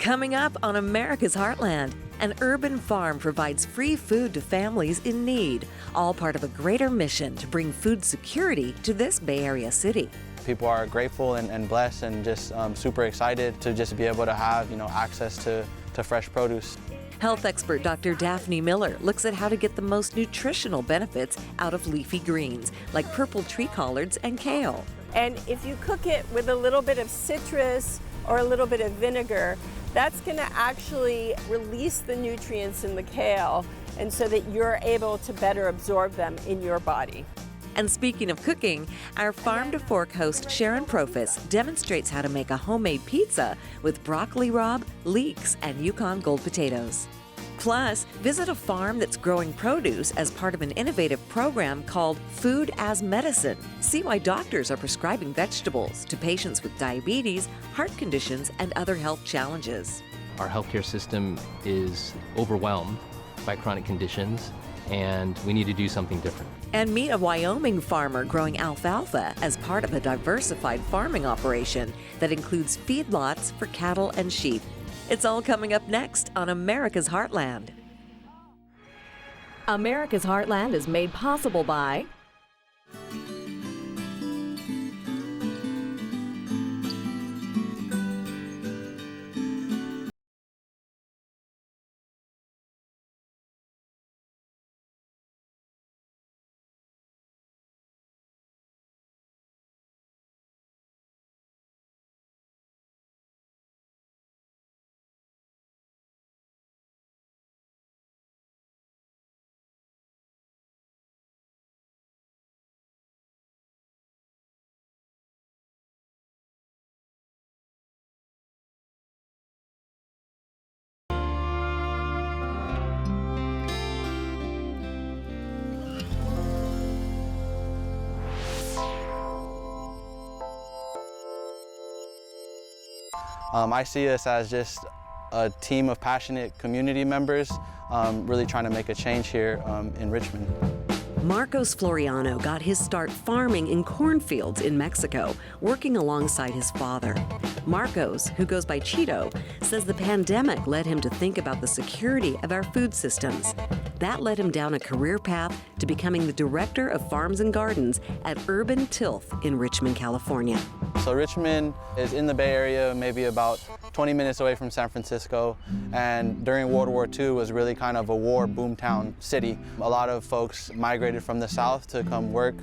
Coming up on America's Heartland, an urban farm provides free food to families in need, all part of a greater mission to bring food security to this Bay Area city. People are grateful and blessed and just super excited to just be able to have, access to fresh produce. Health expert Dr. Daphne Miller looks at how to get the most nutritional benefits out of leafy greens, like purple tree collards and kale. And if you cook it with a little bit of citrus or a little bit of vinegar, that's going to actually release the nutrients in the kale, and so that you're able to better absorb them in your body. And speaking of cooking, our Farm to Fork host Sharon Profis demonstrates how to make a homemade pizza with broccoli rabe, leeks, and Yukon gold potatoes. Plus, visit a farm that's growing produce as part of an innovative program called Food as Medicine. See why doctors are prescribing vegetables to patients with diabetes, heart conditions, and other health challenges. Our healthcare system is overwhelmed by chronic conditions, and we need to do something different. And meet a Wyoming farmer growing alfalfa as part of a diversified farming operation that includes feedlots for cattle and sheep. It's all coming up next on America's Heartland. America's Heartland is made possible by I see us as just a team of passionate community members really trying to make a change here in Richmond. Marcos Floriano got his start farming in cornfields in Mexico, working alongside his father. Marcos, who goes by Cheeto, says the pandemic led him to think about the security of our food systems. That led him down a career path to becoming the director of farms and gardens at Urban Tilth in Richmond, California. So Richmond is in the Bay Area, maybe about 20 minutes away from San Francisco, and during World War II was really kind of a war boomtown city. A lot of folks migrated from the south to come work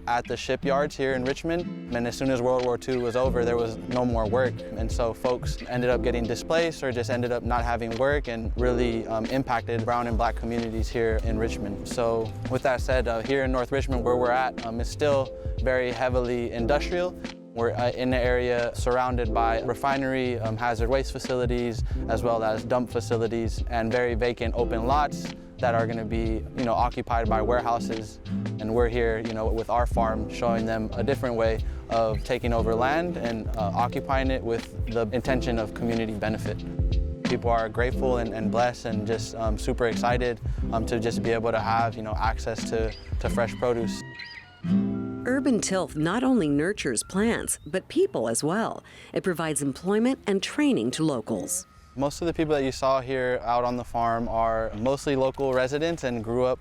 at the shipyards here in Richmond, and as soon as World War II was over, there was no more work, and so folks ended up getting displaced or just ended up not having work, and really impacted brown and black communities here in Richmond. So with that said, here in North Richmond where we're at is still very heavily industrial. We're in an area surrounded by refinery, hazard waste facilities, as well as dump facilities, and very vacant open lots that are going to be, occupied by warehouses. And we're here, with our farm, showing them a different way of taking over land and occupying it with the intention of community benefit. People are grateful and blessed and just super excited to just be able to have, access to fresh produce. Urban Tilth not only nurtures plants, but people as well. It provides employment and training to locals. Most of the people that you saw here out on the farm are mostly local residents and grew up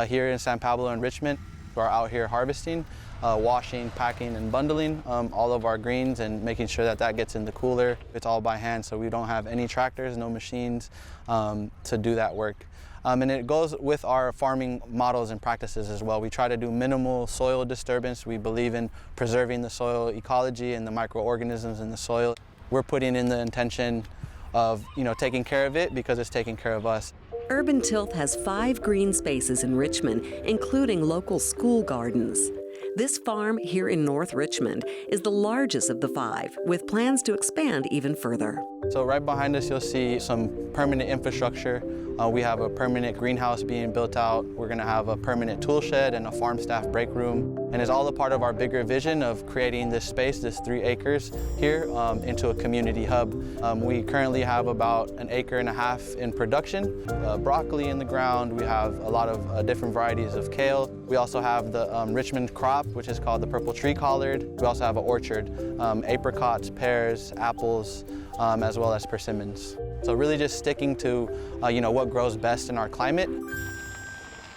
here in San Pablo and Richmond, who are out here harvesting, washing, packing, and bundling all of our greens and making sure that that gets in the cooler. It's all by hand, so we don't have any tractors, no machines to do that work. And it goes with our farming models and practices as well. We try to do minimal soil disturbance. We believe in preserving the soil ecology and the microorganisms in the soil. We're putting in the intention of, taking care of it because it's taking care of us. Urban Tilth has 5 green spaces in Richmond, including local school gardens. This farm here in North Richmond is the largest of the 5, with plans to expand even further. So right behind us, you'll see some permanent infrastructure. We have a permanent greenhouse being built out. We're going to have a permanent tool shed and a farm staff break room. And it's all a part of our bigger vision of creating this space, this 3 acres here, into a community hub. We currently have about 1.5 acres in production, broccoli in the ground. We have a lot of different varieties of kale. We also have the Richmond crop, which is called the purple tree collard. We also have an orchard, apricots, pears, apples, as well as persimmons. So really just sticking to what grows best in our climate.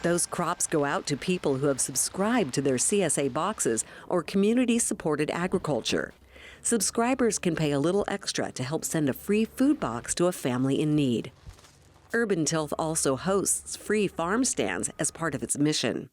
Those crops go out to people who have subscribed to their CSA boxes or community-supported agriculture. Subscribers can pay a little extra to help send a free food box to a family in need. Urban Tilth also hosts free farm stands as part of its mission.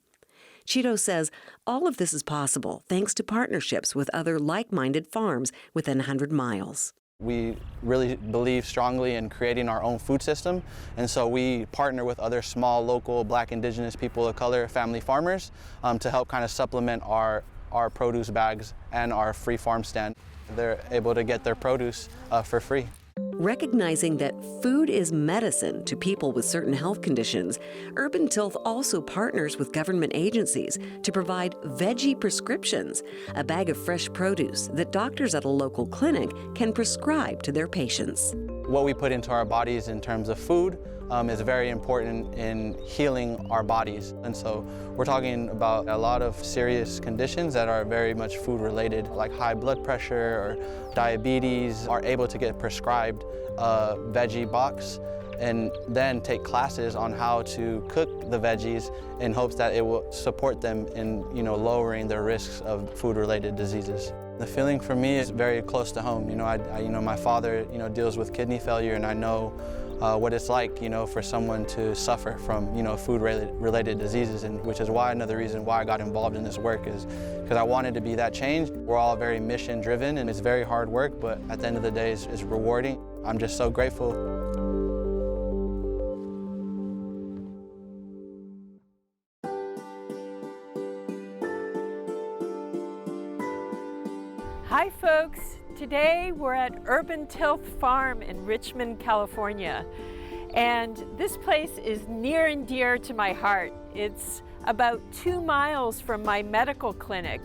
Cheeto says all of this is possible thanks to partnerships with other like-minded farms within 100 miles. We really believe strongly in creating our own food system, and so we partner with other small, local, Black, Indigenous, people of color, family farmers to help kind of supplement our produce bags and our free farm stand. They're able to get their produce for free. Recognizing that food is medicine to people with certain health conditions, Urban Tilth also partners with government agencies to provide veggie prescriptions, a bag of fresh produce that doctors at a local clinic can prescribe to their patients. What we put into our bodies in terms of food is very important in healing our bodies. And so we're talking about a lot of serious conditions that are very much food related, like high blood pressure or diabetes, are able to get prescribed a veggie box and then take classes on how to cook the veggies in hopes that it will support them in lowering their risks of food-related diseases. The feeling for me is very close to home. My father deals with kidney failure, and I know what it's like, for someone to suffer from, food-related diseases, and which is another reason why I got involved in this work, is because I wanted to be that change. We're all very mission-driven, and it's very hard work, but at the end of the day, it's rewarding. I'm just so grateful. Hi folks, today we're at Urban Tilth Farm in Richmond, California. And this place is near and dear to my heart. It's about 2 miles from my medical clinic.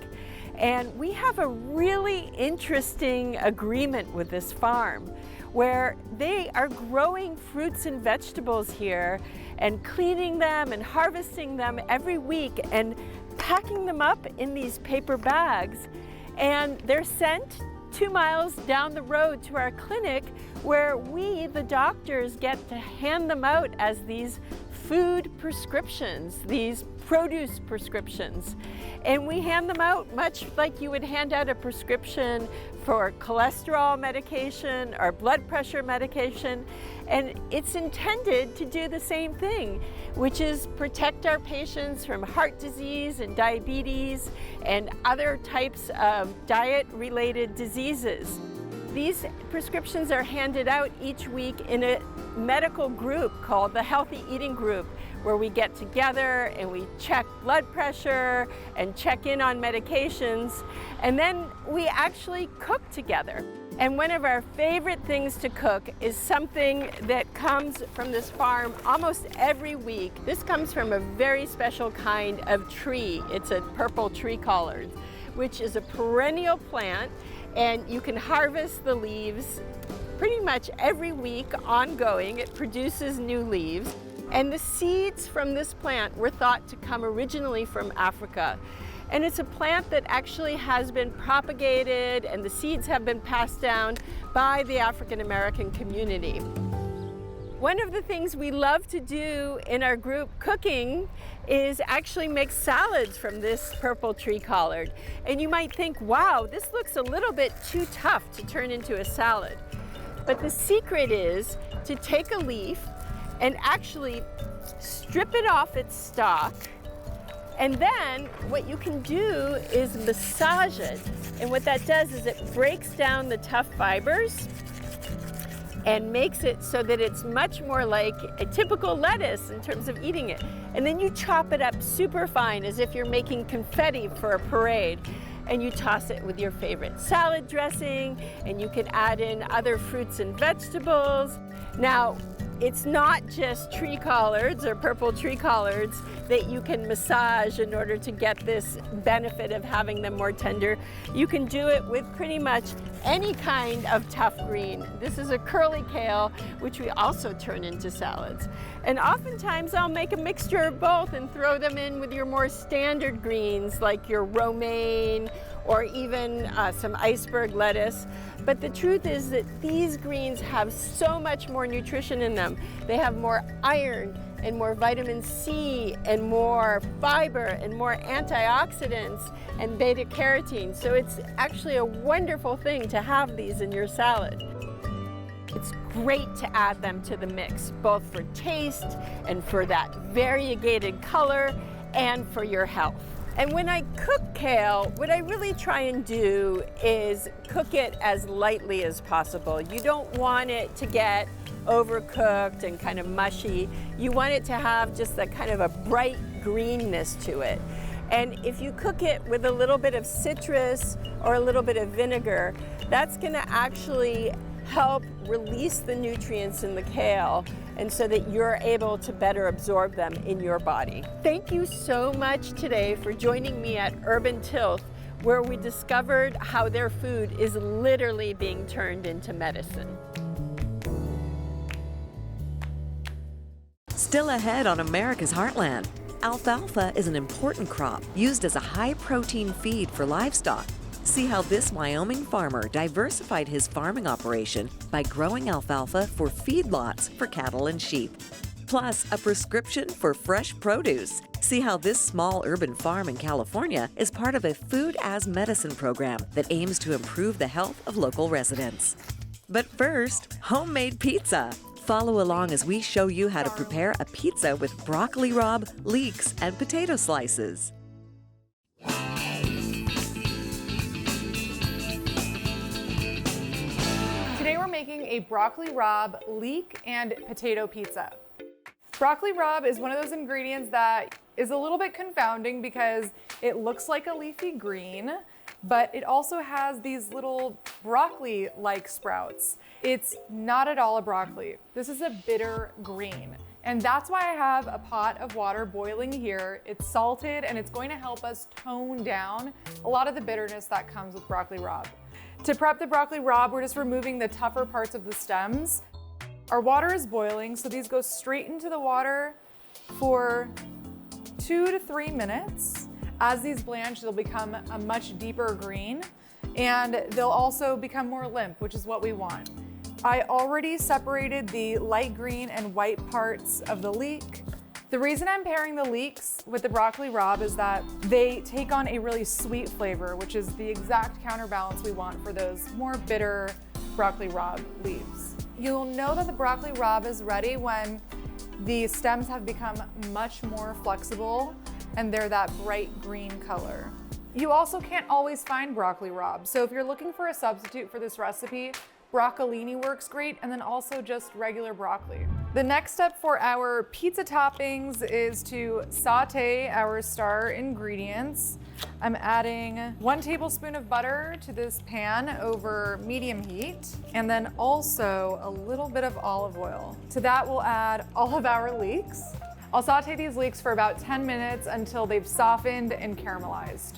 And we have a really interesting agreement with this farm where they are growing fruits and vegetables here and cleaning them and harvesting them every week and packing them up in these paper bags. And they're sent 2 miles down the road to our clinic where we, the doctors, get to hand them out as these food prescriptions, these produce prescriptions. And we hand them out much like you would hand out a prescription for cholesterol medication or blood pressure medication. And it's intended to do the same thing, which is protect our patients from heart disease and diabetes and other types of diet-related diseases. These prescriptions are handed out each week in a medical group called the Healthy Eating Group, where we get together and we check blood pressure and check in on medications, and then we actually cook together. And one of our favorite things to cook is something that comes from this farm almost every week. This comes from a very special kind of tree. It's a purple tree collard, which is a perennial plant, and you can harvest the leaves pretty much every week ongoing. It produces new leaves. And the seeds from this plant were thought to come originally from Africa. And it's a plant that actually has been propagated, and the seeds have been passed down by the African American community. One of the things we love to do in our group cooking is actually make salads from this purple tree collard. And you might think, wow, this looks a little bit too tough to turn into a salad. But the secret is to take a leaf and actually strip it off its stalk. And then what you can do is massage it. And what that does is it breaks down the tough fibers and makes it so that it's much more like a typical lettuce in terms of eating it. And then you chop it up super fine as if you're making confetti for a parade. And you toss it with your favorite salad dressing, and you can add in other fruits and vegetables. Now, It's not just tree collards or purple tree collards that you can massage in order to get this benefit of having them more tender. You can do it with pretty much any kind of tough green. This is a curly kale, which we also turn into salads. And oftentimes I'll make a mixture of both and throw them in with your more standard greens like your romaine or even some iceberg lettuce. But the truth is that these greens have so much more nutrition in them. They have more iron and more vitamin C and more fiber and more antioxidants and beta carotene. So it's actually a wonderful thing to have these in your salad. It's great to add them to the mix, both for taste and for that variegated color and for your health. And when I cook kale, what I really try and do is cook it as lightly as possible. You don't want it to get overcooked and kind of mushy. You want it to have just that kind of a bright greenness to it. And if you cook it with a little bit of citrus or a little bit of vinegar, that's gonna actually help release the nutrients in the kale and so that you're able to better absorb them in your body. Thank you so much today for joining me at Urban Tilth, where we discovered how their food is literally being turned into medicine. Still ahead on America's Heartland, alfalfa is an important crop used as a high-protein feed for livestock. See how this Wyoming farmer diversified his farming operation by growing alfalfa for feedlots for cattle and sheep. Plus, a prescription for fresh produce. See how this small urban farm in California is part of a food as medicine program that aims to improve the health of local residents. But first, homemade pizza. Follow along as we show you how to prepare a pizza with broccoli rabe, leeks, and potato slices. Today we're making a broccoli rabe, leek, and potato pizza. Broccoli rabe is one of those ingredients that is a little bit confounding because it looks like a leafy green, but it also has these little broccoli-like sprouts. It's not at all a broccoli. This is a bitter green. And that's why I have a pot of water boiling here. It's salted and it's going to help us tone down a lot of the bitterness that comes with broccoli rabe. To prep the broccoli rabe, we're just removing the tougher parts of the stems. Our water is boiling, so these go straight into the water for 2 to 3 minutes. As these blanch, they'll become a much deeper green, and they'll also become more limp, which is what we want. I already separated the light green and white parts of the leek. The reason I'm pairing the leeks with the broccoli rabe is that they take on a really sweet flavor, which is the exact counterbalance we want for those more bitter broccoli rabe leaves. You'll know that the broccoli rabe is ready when the stems have become much more flexible and they're that bright green color. You also can't always find broccoli rabe, so if you're looking for a substitute for this recipe, broccolini works great, and then also just regular broccoli. The next step for our pizza toppings is to saute our star ingredients. I'm adding 1 tablespoon of butter to this pan over medium heat, and then also a little bit of olive oil. To that we'll add all of our leeks. I'll saute these leeks for about 10 minutes until they've softened and caramelized.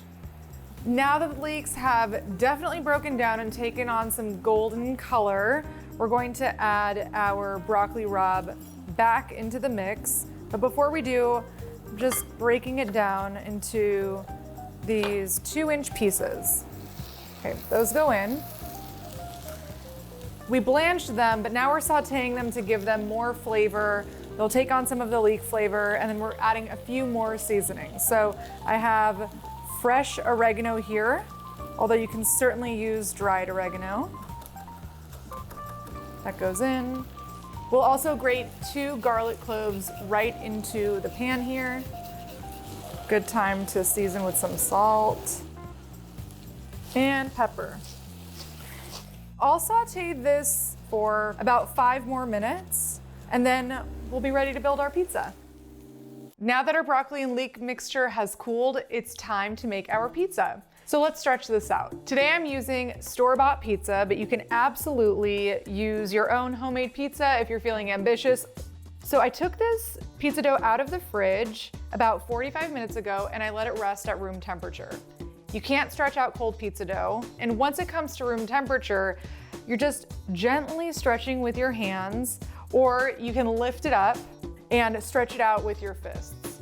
Now that the leeks have definitely broken down and taken on some golden color, we're going to add our broccoli rabe back into the mix. But before we do, I'm just breaking it down into these 2-inch pieces. Okay, those go in. We blanched them, but now we're sauteing them to give them more flavor. They'll take on some of the leek flavor, and then we're adding a few more seasonings. So I have fresh oregano here, although you can certainly use dried oregano. That goes in. We'll also grate 2 garlic cloves right into the pan here. Good time to season with some salt and pepper. I'll saute this for about 5 more minutes, and then we'll be ready to build our pizza. Now that our broccoli and leek mixture has cooled, it's time to make our pizza. So let's stretch this out. Today I'm using store-bought pizza, but you can absolutely use your own homemade pizza if you're feeling ambitious. So I took this pizza dough out of the fridge about 45 minutes ago and I let it rest at room temperature. You can't stretch out cold pizza dough, and once it comes to room temperature, you're just gently stretching with your hands, or you can lift it up and stretch it out with your fists.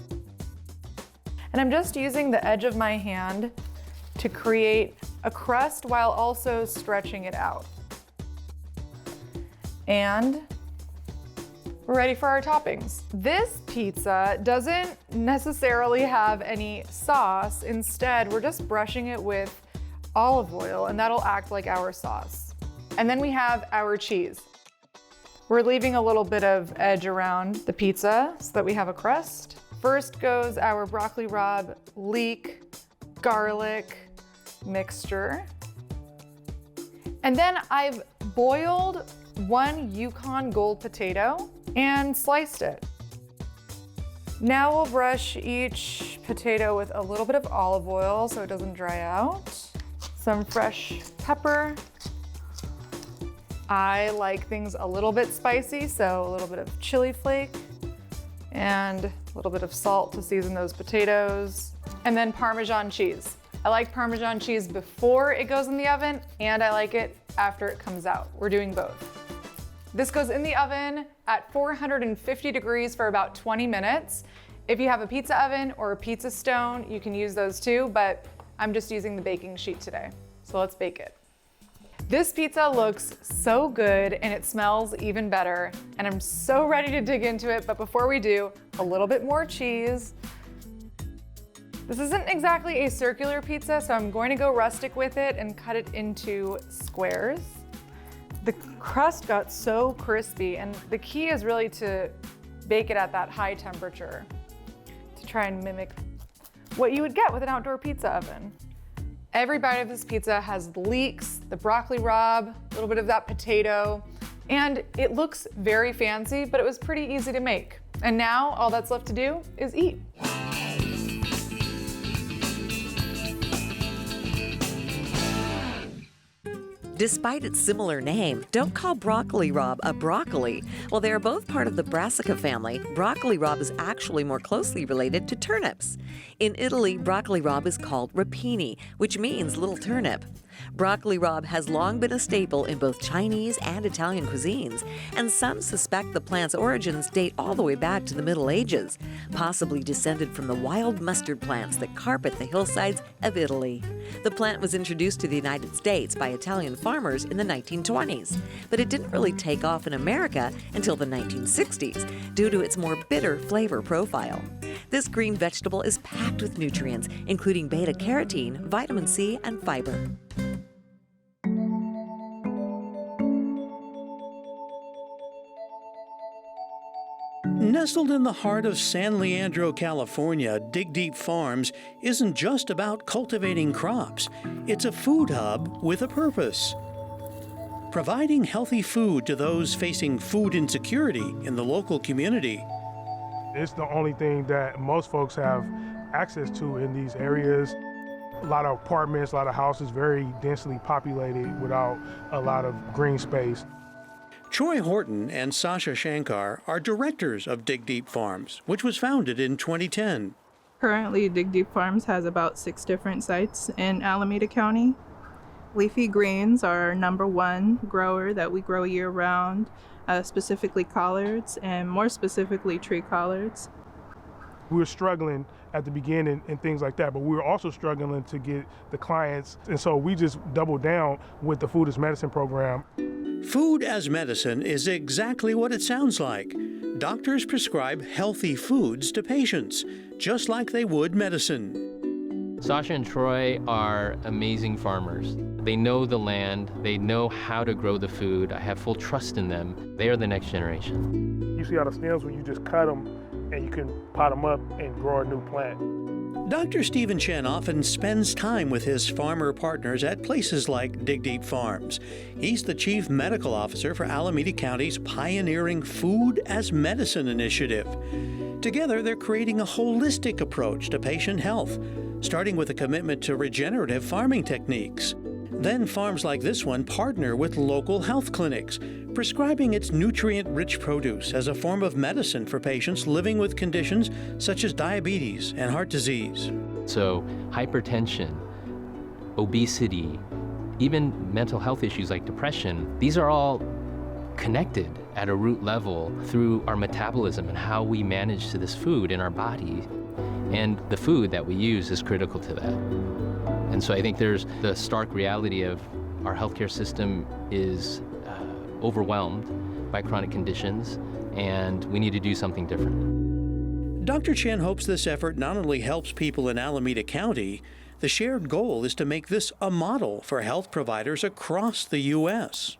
And I'm just using the edge of my hand to create a crust while also stretching it out. And we're ready for our toppings. This pizza doesn't necessarily have any sauce. Instead, we're just brushing it with olive oil, and that'll act like our sauce. And then we have our cheese. We're leaving a little bit of edge around the pizza so that we have a crust. First goes our broccoli rabe, leek, garlic mixture. And then I've boiled one Yukon Gold potato and sliced it. Now we'll brush each potato with a little bit of olive oil so it doesn't dry out. Some fresh pepper. I like things a little bit spicy, so a little bit of chili flake and a little bit of salt to season those potatoes. And then Parmesan cheese. I like Parmesan cheese before it goes in the oven, and I like it after it comes out. We're doing both. This goes in the oven at 450 degrees for about 20 minutes. If you have a pizza oven or a pizza stone, you can use those too, but I'm just using the baking sheet today. So let's bake it. This pizza looks so good and it smells even better, and I'm so ready to dig into it, but before we do, a little bit more cheese. This isn't exactly a circular pizza, so I'm going to go rustic with it and cut it into squares. The crust got so crispy, and the key is really to bake it at that high temperature to try and mimic what you would get with an outdoor pizza oven. Every bite of this pizza has the leeks, the broccoli rabe, a little bit of that potato, and it looks very fancy, but it was pretty easy to make. And now all that's left to do is eat. Despite its similar name, don't call broccoli rabe a broccoli. While they are both part of the brassica family, broccoli rabe is actually more closely related to turnips. In Italy, broccoli rabe is called rapini, which means little turnip. Broccoli rabe has long been a staple in both Chinese and Italian cuisines, and some suspect the plant's origins date all the way back to the Middle Ages, possibly descended from the wild mustard plants that carpet the hillsides of Italy. The plant was introduced to the United States by Italian farmers in the 1920s, but it didn't really take off in America until the 1960s due to its more bitter flavor profile. This green vegetable is packed with nutrients, including beta-carotene, vitamin C, and fiber. Nestled in the heart of San Leandro, California, Dig Deep Farms isn't just about cultivating crops. It's a food hub with a purpose. Providing healthy food to those facing food insecurity in the local community. It's the only thing that most folks have access to in these areas. A lot of apartments, a lot of houses, very densely populated without a lot of green space. Troy Horton and Sasha Shankar are directors of Dig Deep Farms, which was founded in 2010. Currently, Dig Deep Farms has about 6 different sites in Alameda County. Leafy greens are our #1 grower that we grow year-round, specifically collards, and more specifically tree collards. We were struggling at the beginning and things like that, but we were also struggling to get the clients, and so we just doubled down with the Food as Medicine program. Food as medicine is exactly what it sounds like. Doctors prescribe healthy foods to patients, just like they would medicine. Sasha and Troy are amazing farmers. They know the land, they know how to grow the food. I have full trust in them. They are the next generation. You see how the stems, when you just cut them and you can pot them up and grow a new plant. Dr. Stephen Chen often spends time with his farmer partners at places like Dig Deep Farms. He's the Chief Medical Officer for Alameda County's pioneering Food as Medicine initiative. Together, they're creating a holistic approach to patient health, starting with a commitment to regenerative farming techniques. Then farms like this one partner with local health clinics, prescribing its nutrient-rich produce as a form of medicine for patients living with conditions such as diabetes and heart disease. So hypertension, obesity, even mental health issues like depression, these are all connected at a root level through our metabolism and how we manage to this food in our body. And the food that we use is critical to that. And so I think there's the stark reality of our healthcare system is overwhelmed by chronic conditions, and we need to do something different. Dr. Chen hopes this effort not only helps people in Alameda County, the shared goal is to make this a model for health providers across the U.S.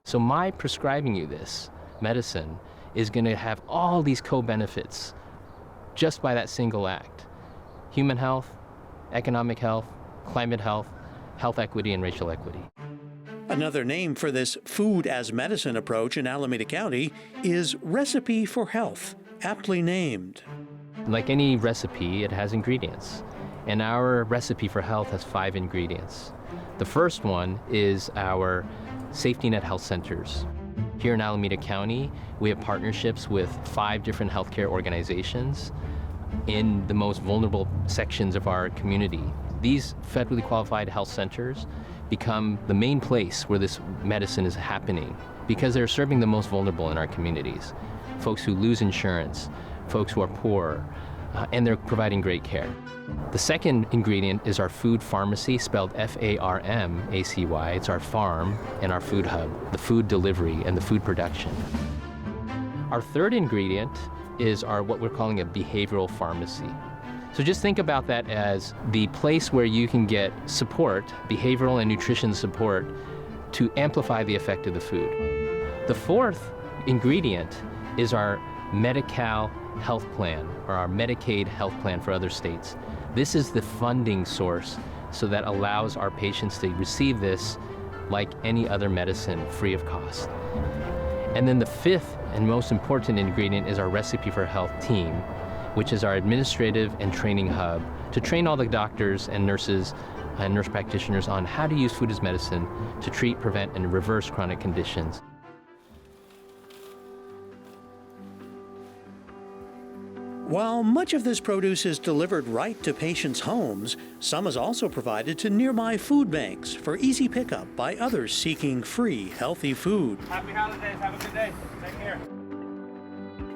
So my prescribing you this medicine is going to have all these co-benefits just by that single act. Human health, economic health, climate health, health equity, and racial equity. Another name for this food as medicine approach in Alameda County is Recipe for Health, aptly named. Like any recipe, it has ingredients. And our Recipe for Health has 5 ingredients. The first one is our safety net health centers. Here in Alameda County, we have partnerships with 5 different healthcare organizations in the most vulnerable sections of our community. These federally qualified health centers become the main place where this medicine is happening because they're serving the most vulnerable in our communities. Folks who lose insurance, folks who are poor, and they're providing great care. The second ingredient is our food pharmacy, spelled F-A-R-M-A-C-Y. It's our farm and our food hub, the food delivery and the food production. Our third ingredient is our what we're calling a behavioral pharmacy. So just think about that as the place where you can get support, behavioral and nutrition support, to amplify the effect of the food. The fourth ingredient is our Medi-Cal health plan, or our Medicaid health plan for other states. This is the funding source so that allows our patients to receive this like any other medicine, free of cost. And then the fifth and most important ingredient is our Recipe for Health team, which is our administrative and training hub to train all the doctors and nurses and nurse practitioners on how to use food as medicine to treat, prevent, and reverse chronic conditions. While much of this produce is delivered right to patients' homes, some is also provided to nearby food banks for easy pickup by others seeking free, healthy food. Happy holidays. Have a good day. Take care.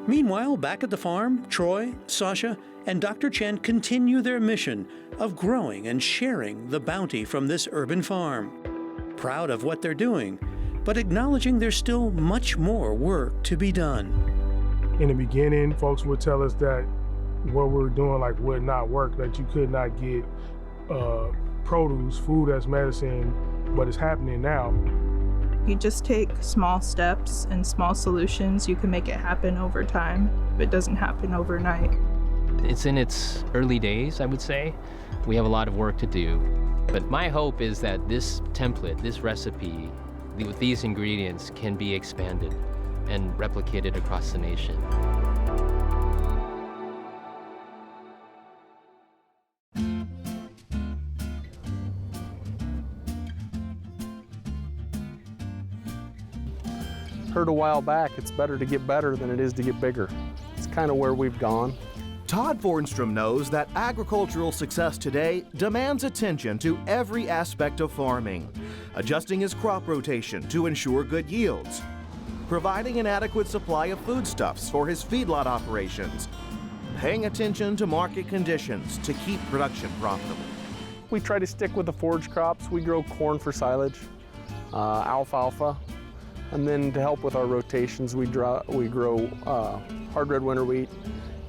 Meanwhile, back at the farm, Troy, Sasha, and Dr. Chen continue their mission of growing and sharing the bounty from this urban farm. Proud of what they're doing, but acknowledging there's still much more work to be done. In the beginning, folks would tell us that what we were doing would not work, that you could not get produce, food as medicine, but it's happening now. You just take small steps and small solutions, you can make it happen over time. It doesn't happen overnight. It's in its early days, I would say. We have a lot of work to do. But my hope is that this template, this recipe, with these ingredients can be expanded and replicated across the nation. Heard a while back, it's better to get better than it is to get bigger. It's kind of where we've gone. Todd Fornstrom knows that agricultural success today demands attention to every aspect of farming, adjusting his crop rotation to ensure good yields, providing an adequate supply of foodstuffs for his feedlot operations, paying attention to market conditions to keep production profitable. We try to stick with the forage crops. We grow corn for silage, alfalfa, and then to help with our rotations, we grow hard red winter wheat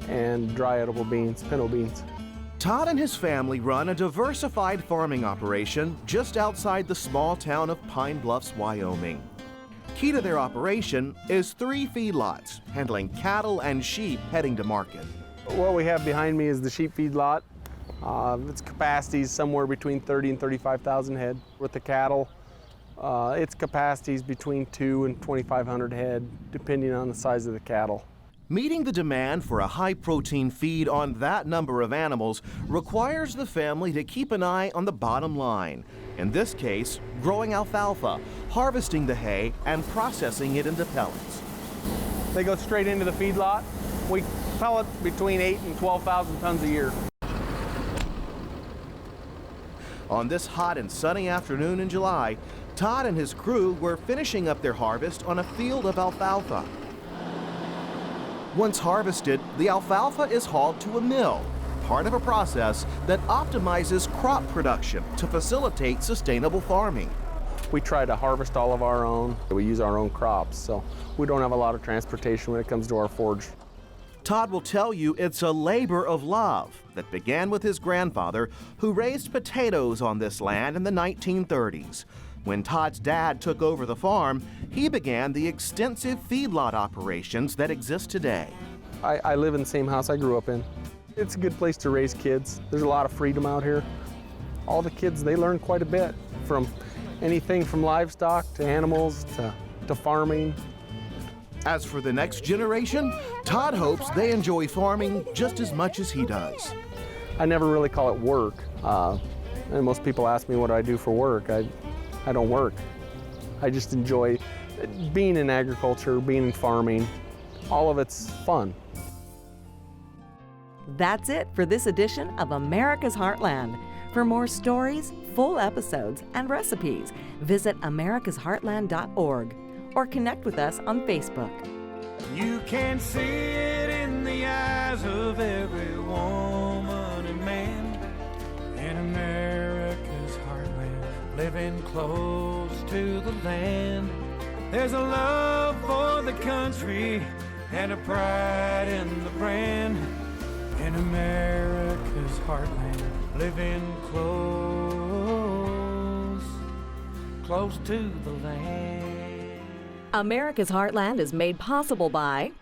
and dry edible beans, pinto beans. Todd and his family run a diversified farming operation just outside the small town of Pine Bluffs, Wyoming. Key to their operation is 3 feedlots, handling cattle and sheep heading to market. What we have behind me is the sheep feedlot. Its capacity is somewhere between 30 and 35,000 head. With the cattle, its capacity is between 2 and 2,500 head, depending on the size of the cattle. Meeting the demand for a high-protein feed on that number of animals requires the family to keep an eye on the bottom line. In this case, growing alfalfa, harvesting the hay, and processing it into pellets. They go straight into the feedlot. We pellet between 8,000 and 12,000 tons a year. On this hot and sunny afternoon in July, Todd and his crew were finishing up their harvest on a field of alfalfa. Once harvested, the alfalfa is hauled to a mill, part of a process that optimizes crop production to facilitate sustainable farming. We try to harvest all of our own. We use our own crops, so we don't have a lot of transportation when it comes to our forage. Todd will tell you it's a labor of love that began with his grandfather, who raised potatoes on this land in the 1930s. When Todd's dad took over the farm, he began the extensive feedlot operations that exist today. I live in the same house I grew up in. It's a good place to raise kids. There's a lot of freedom out here. All the kids, they learn quite a bit, from anything from livestock to animals to farming. As for the next generation, Todd hopes they enjoy farming just as much as he does. I never really call it work. And most people ask me what I do for work. I don't work. I just enjoy being in agriculture, being in farming. All of it's fun. That's it for this edition of America's Heartland. For more stories, full episodes, and recipes, visit americasheartland.org or connect with us on Facebook. You can see it in the eyes of every woman and man in America's heartland, living close to the land. There's a love for the country and a pride in the brand in America's heartland, living close to the land. America's Heartland is made possible by